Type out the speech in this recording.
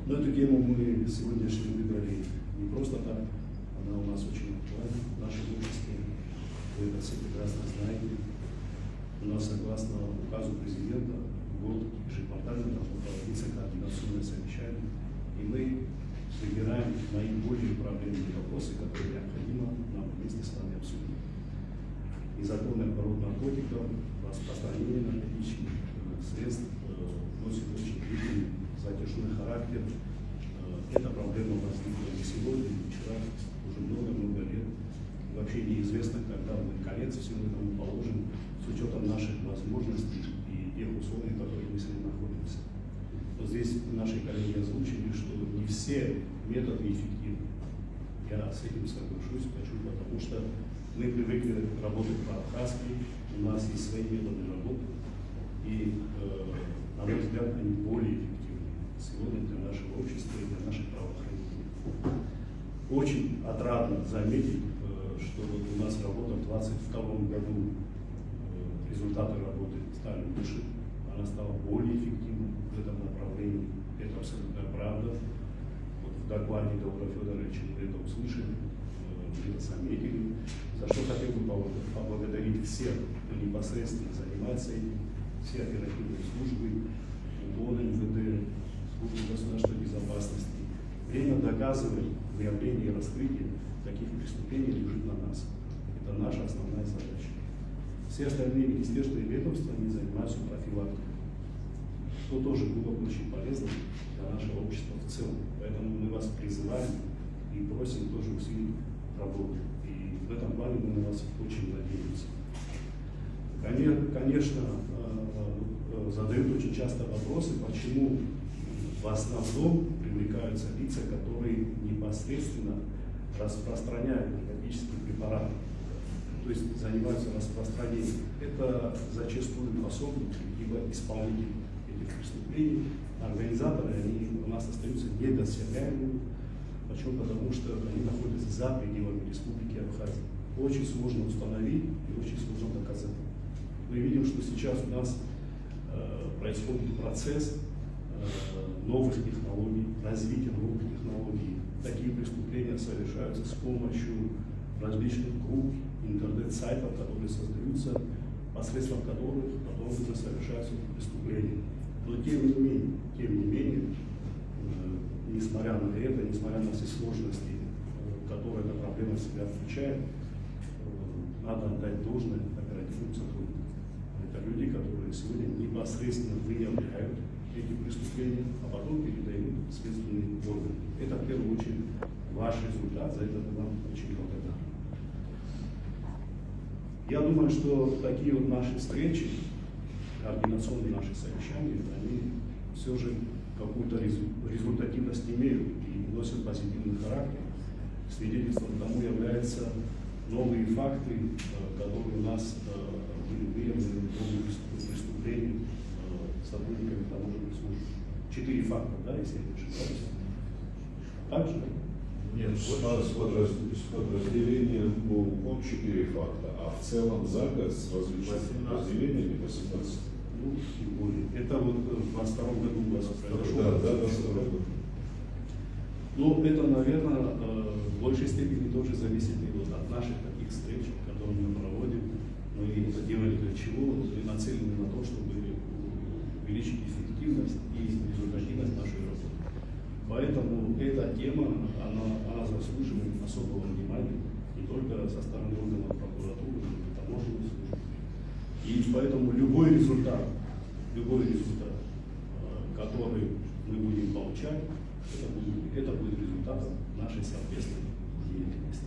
Но эту тему мы сегодняшнюю выбрали не просто так, она у нас очень актуальна в нашем обществе. Вы это все прекрасно знаете. У нас, согласно указу президента, в год ежеквартально должно проводиться координационное совещание, и мы выбираем наиболее проблемные вопросы, которые необходимо нам вместе с вами обсудить. Незаконный оборот наркотиков, распространение наркотических средств носит очень длительный затяжной характер. Эта проблема возникла не сегодня, не вчера, уже много-много лет. Вообще неизвестно, когда будет конец всему этому положен, с учетом наших возможностей и тех условий, в которых мы сегодня находимся. Но здесь наши коллеги озвучили, что не все методы эффективны. Я с этим соглашусь, потому что мы привыкли работать по-абхазски, у нас есть свои методы работы, и, на мой взгляд, они более эффективны сегодня для нашего общества и для наших правоохранителей. Очень отрадно заметить, что вот у нас работа в 2022 году, результаты работы стали лучше, она стала более эффективной в этом направлении. Это абсолютная правда. Вот в докладе Егора Федоровича мы это услышали, мы это заметили. За что хотел бы поблагодарить всех, кто непосредственно занимается этим, все оперативные службы, УДОН, МВД, службы государственной безопасности. Время доказывает выявление и раскрытие таких преступлений лежит на нас. Это наша основная задача. Все остальные министерства и ведомства не занимаются профилактикой, что тоже было бы очень полезно для нашего общества в целом. Поэтому мы вас призываем и просим тоже усилить работу. И в этом плане мы на вас очень надеемся. Конечно, задают очень часто вопросы, почему в основном привлекаются лица, которые непосредственно распространяют наркотические препараты, то есть занимаются распространением. Это зачастую пособники, либо исполнители этих преступлений. Организаторы, они у нас остаются недосягаемыми. Почему? Потому что они находятся за пределами Республики Абхазия. Очень сложно установить и очень сложно доказать. Мы видим, что сейчас у нас происходит процесс новых технологий, развития новых технологий. Такие преступления совершаются с помощью различных групп, интернет-сайтов, которые создаются, посредством которых потом уже совершаются преступления. Но тем не менее, несмотря на это, несмотря на все сложности, которые эта проблема в себя включает, надо отдать должное оперативным сотрудникам. Это люди, которые сегодня непосредственно выявляют эти преступления, а потом передают в следственные органы. Это в первую очередь ваш результат, за это мы вам очень благодарны. Я думаю, что такие вот наши встречи, координационные наши совещания, они все же какую-то результативность имеют и носят позитивный характер. Свидетельством тому являются новые факты, которые у нас были выявлены, новые преступления сотрудниками таможенных служб. 4 факта, да, если я не ошибаюсь. Так же? Нет, с подразделением МОУ 4 факта, а в целом за год с различными подразделениями 18. Ну, тем более. Это вот в 22 году у вас произошло. Да, 22 год. Ну, это, наверное, в большей степени тоже зависит и вот от наших таких встреч, которые мы проводим. Мы это делали для чего? Мы нацелены на то, чтобы увеличить эффективность и результативность нашей работы. Поэтому эта тема, она заслуживает особого внимания не только со стороны органов прокуратуры, но и таможенной службы. И поэтому любой результат, который мы будем получать, это будет результатом нашей совместной деятельности.